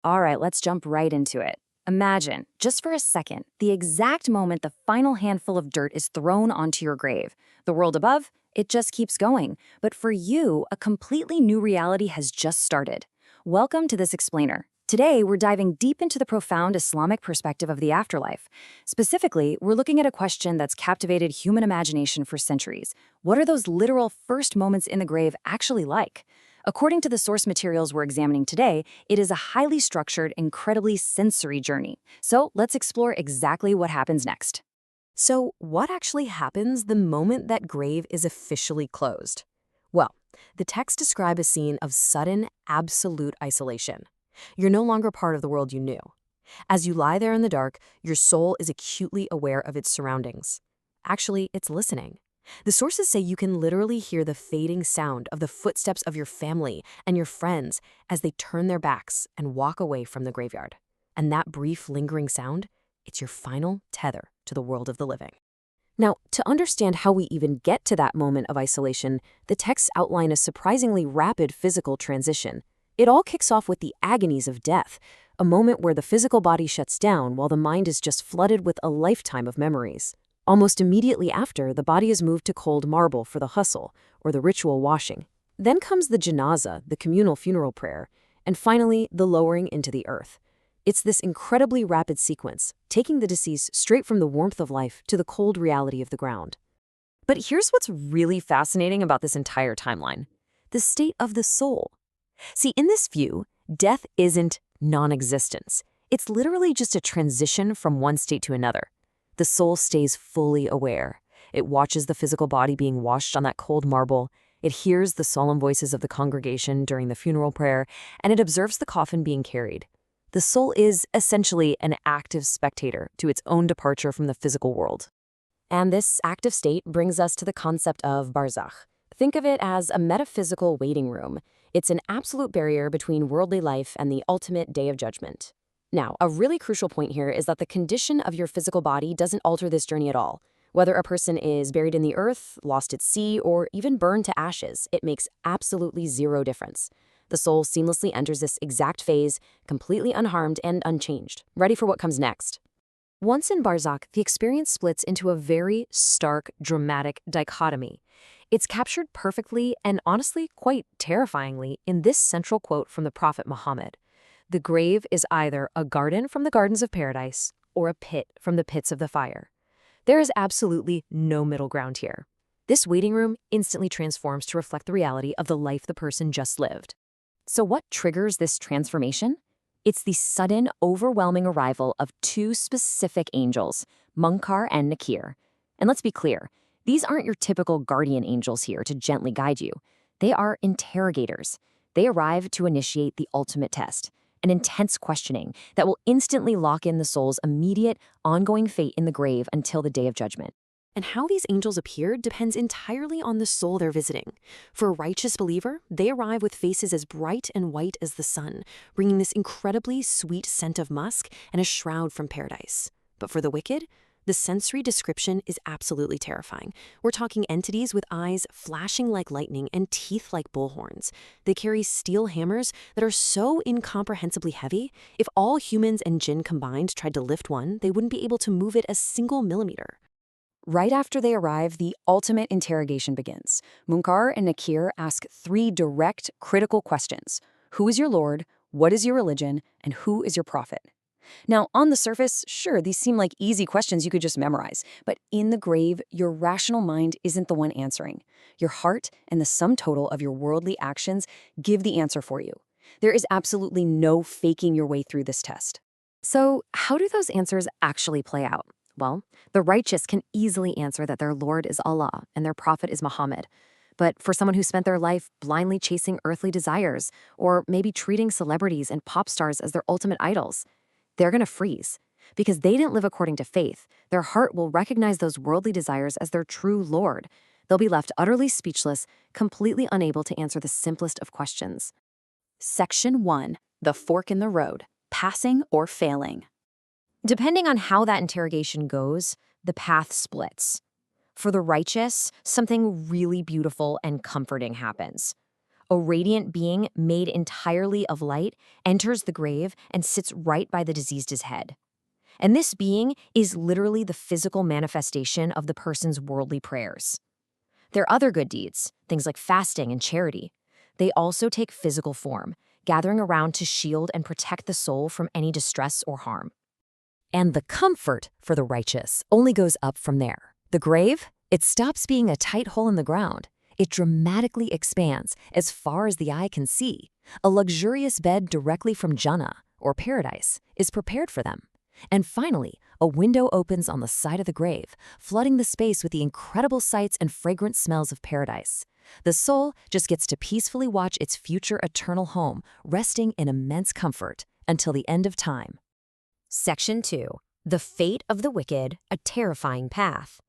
All right, let's jump right into it. Imagine, just for a second, the exact moment the final handful of dirt is thrown onto your grave. The world above, it just keeps going. But for you, a completely new reality has just started. Welcome to this explainer. Today, we're diving deep into the profound Islamic perspective of the afterlife. Specifically, we're looking at a question that's captivated human imagination for centuries. What are those literal first moments in the grave actually like? According to the source materials we're examining today, it is a highly structured, incredibly sensory journey. So let's explore exactly what happens next. So, what actually happens the moment that grave is officially closed? Well, the texts describe a scene of sudden, absolute isolation. You're no longer part of the world you knew. As you lie there in the dark, your soul is acutely aware of its surroundings. Actually, it's listening. The sources say you can literally hear the fading sound of the footsteps of your family and your friends as they turn their backs and walk away from the graveyard. And that brief, lingering sound, it's your final tether to the world of the living. Now, to understand how we even get to that moment of isolation, the texts outline a surprisingly rapid physical transition. It all kicks off with the agonies of death, a moment where the physical body shuts down while the mind is just flooded with a lifetime of memories. Almost immediately after, the body is moved to cold marble for the hustle, or the ritual washing. Then comes the janazah, the communal funeral prayer, and finally, the lowering into the earth. It's this incredibly rapid sequence, taking the deceased straight from the warmth of life to the cold reality of the ground. But here's what's really fascinating about this entire timeline: the state of the soul. See, in this view, death isn't non-existence. It's literally just a transition from one state to another. The soul stays fully aware. It watches the physical body being washed on that cold marble. It hears the solemn voices of the congregation during the funeral prayer, and it observes the coffin being carried. The soul is essentially an active spectator to its own departure from the physical world. And this active state brings us to the concept of barzakh. Think of it as a metaphysical waiting room. It's an absolute barrier between worldly life and the ultimate day of judgment. Now, a really crucial point here is that the condition of your physical body doesn't alter this journey at all. Whether a person is buried in the earth, lost at sea, or even burned to ashes, it makes absolutely zero difference. The soul seamlessly enters this exact phase, completely unharmed and unchanged, ready for what comes next. Once in barzakh, the experience splits into a very stark, dramatic dichotomy. It's captured perfectly and honestly quite terrifyingly in this central quote from the Prophet Muhammad. The grave is either a garden from the gardens of paradise or a pit from the pits of the fire. There is absolutely no middle ground here. This waiting room instantly transforms to reflect the reality of the life the person just lived. So what triggers this transformation? It's the sudden, overwhelming arrival of two specific angels, Munkar and Nakir. And let's be clear, these aren't your typical guardian angels here to gently guide you. They are interrogators. They arrive to initiate the ultimate test, an intense questioning that will instantly lock in the soul's immediate, ongoing fate in the grave until the day of judgment. And how these angels appear depends entirely on the soul they're visiting. For a righteous believer, they arrive with faces as bright and white as the sun, bringing this incredibly sweet scent of musk and a shroud from paradise. But for the wicked, the sensory description is absolutely terrifying. We're talking entities with eyes flashing like lightning and teeth like bullhorns. They carry steel hammers that are so incomprehensibly heavy, if all humans and jinn combined tried to lift one, they wouldn't be able to move it a single millimeter. Right after they arrive, the ultimate interrogation begins. Munkar and Nakir ask three direct, critical questions. Who is your Lord? What is your religion? And who is your prophet? Now, on the surface, sure, these seem like easy questions you could just memorize. But in the grave, your rational mind isn't the one answering. Your heart and the sum total of your worldly actions give the answer for you. There is absolutely no faking your way through this test. So, how do those answers actually play out? Well, the righteous can easily answer that their Lord is Allah and their prophet is Muhammad. But for someone who spent their life blindly chasing earthly desires, or maybe treating celebrities and pop stars as their ultimate idols, they're going to freeze. Because they didn't live according to faith, their heart will recognize those worldly desires as their true Lord. They'll be left utterly speechless, completely unable to answer the simplest of questions. Section 1. The fork in the road. Passing or failing. Depending on how that interrogation goes, the path splits. For the righteous, something really beautiful and comforting happens. A radiant being made entirely of light enters the grave and sits right by the deceased's head. And this being is literally the physical manifestation of the person's worldly prayers. Their other good deeds, things like fasting and charity, they also take physical form, gathering around to shield and protect the soul from any distress or harm. And the comfort for the righteous only goes up from there. The grave, it stops being a tight hole in the ground. It dramatically expands as far as the eye can see. A luxurious bed directly from Jannah, or paradise, is prepared for them. And finally, a window opens on the side of the grave, flooding the space with the incredible sights and fragrant smells of paradise. The soul just gets to peacefully watch its future eternal home, resting in immense comfort until the end of time. Section 2. The Fate of the Wicked, a Terrifying Path.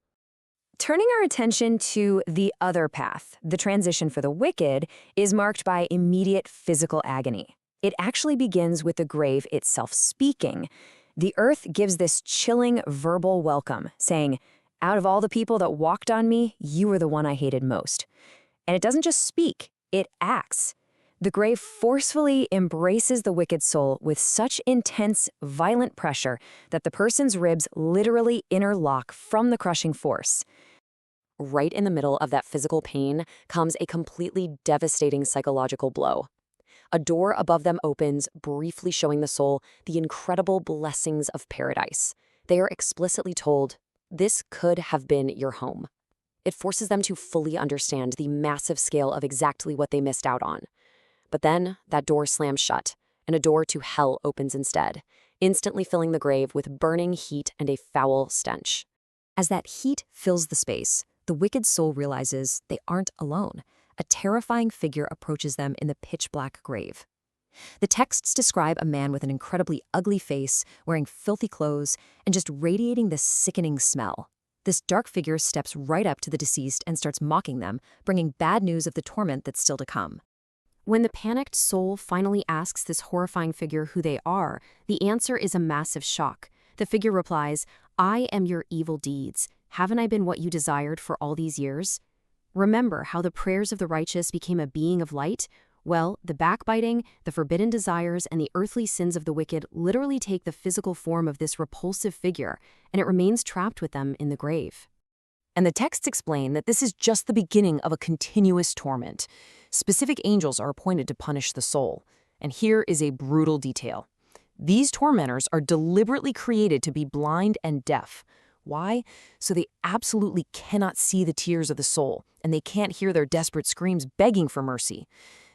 Turning our attention to the other path, the transition for the wicked is marked by immediate physical agony. It actually begins with the grave itself speaking. The earth gives this chilling verbal welcome, saying, "Out of all the people that walked on me, you were the one I hated most." And it doesn't just speak, it acts. The grave forcefully embraces the wicked soul with such intense, violent pressure that the person's ribs literally interlock from the crushing force. Right in the middle of that physical pain comes a completely devastating psychological blow. A door above them opens, briefly showing the soul the incredible blessings of paradise. They are explicitly told, this could have been your home. It forces them to fully understand the massive scale of exactly what they missed out on. But then that door slams shut, and a door to hell opens instead, instantly filling the grave with burning heat and a foul stench. As that heat fills the space, the wicked soul realizes they aren't alone. A terrifying figure approaches them in the pitch-black grave. The texts describe a man with an incredibly ugly face, wearing filthy clothes, and just radiating this sickening smell. This dark figure steps right up to the deceased and starts mocking them, bringing bad news of the torment that's still to come. When the panicked soul finally asks this horrifying figure who they are, the answer is a massive shock. The figure replies, "I am your evil deeds. Haven't I been what you desired for all these years?" Remember how the prayers of the righteous became a being of light? Well, the backbiting, the forbidden desires, and the earthly sins of the wicked literally take the physical form of this repulsive figure, and it remains trapped with them in the grave. And the texts explain that this is just the beginning of a continuous torment. Specific angels are appointed to punish the soul. And here is a brutal detail. These tormentors are deliberately created to be blind and deaf. Why? So they absolutely cannot see the tears of the soul, and they can't hear their desperate screams begging for mercy.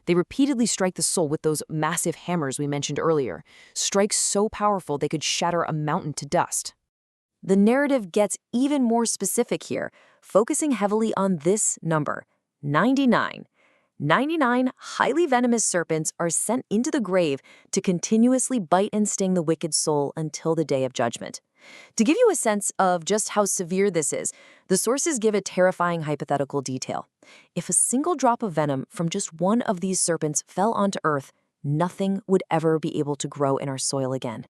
They repeatedly strike the soul with those massive hammers we mentioned earlier, strikes so powerful they could shatter a mountain to dust. The narrative gets even more specific here, focusing heavily on this number, 99. 99 highly venomous serpents are sent into the grave to continuously bite and sting the wicked soul until the day of judgment. To give you a sense of just how severe this is, the sources give a terrifying hypothetical detail. If a single drop of venom from just one of these serpents fell onto Earth, nothing would ever be able to grow in our soil again.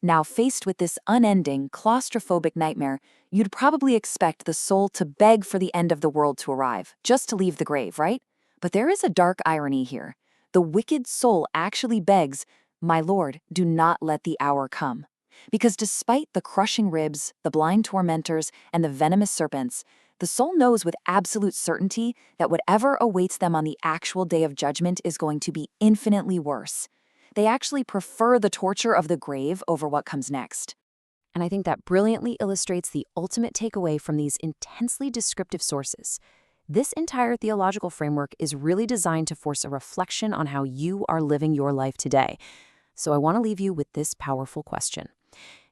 Now, faced with this unending, claustrophobic nightmare, you'd probably expect the soul to beg for the end of the world to arrive, just to leave the grave, right? But there is a dark irony here. The wicked soul actually begs, "My Lord, do not let the hour come." Because despite the crushing ribs, the blind tormentors, and the venomous serpents, the soul knows with absolute certainty that whatever awaits them on the actual day of judgment is going to be infinitely worse. They actually prefer the torture of the grave over what comes next. And I think that brilliantly illustrates the ultimate takeaway from these intensely descriptive sources. This entire theological framework is really designed to force a reflection on how you are living your life today. So I want to leave you with this powerful question.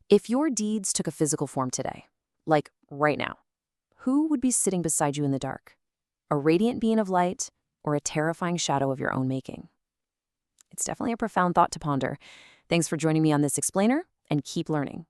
If your deeds took a physical form today, like right now, who would be sitting beside you in the dark? A radiant being of light or a terrifying shadow of your own making? It's definitely a profound thought to ponder. Thanks for joining me on this explainer, and keep learning.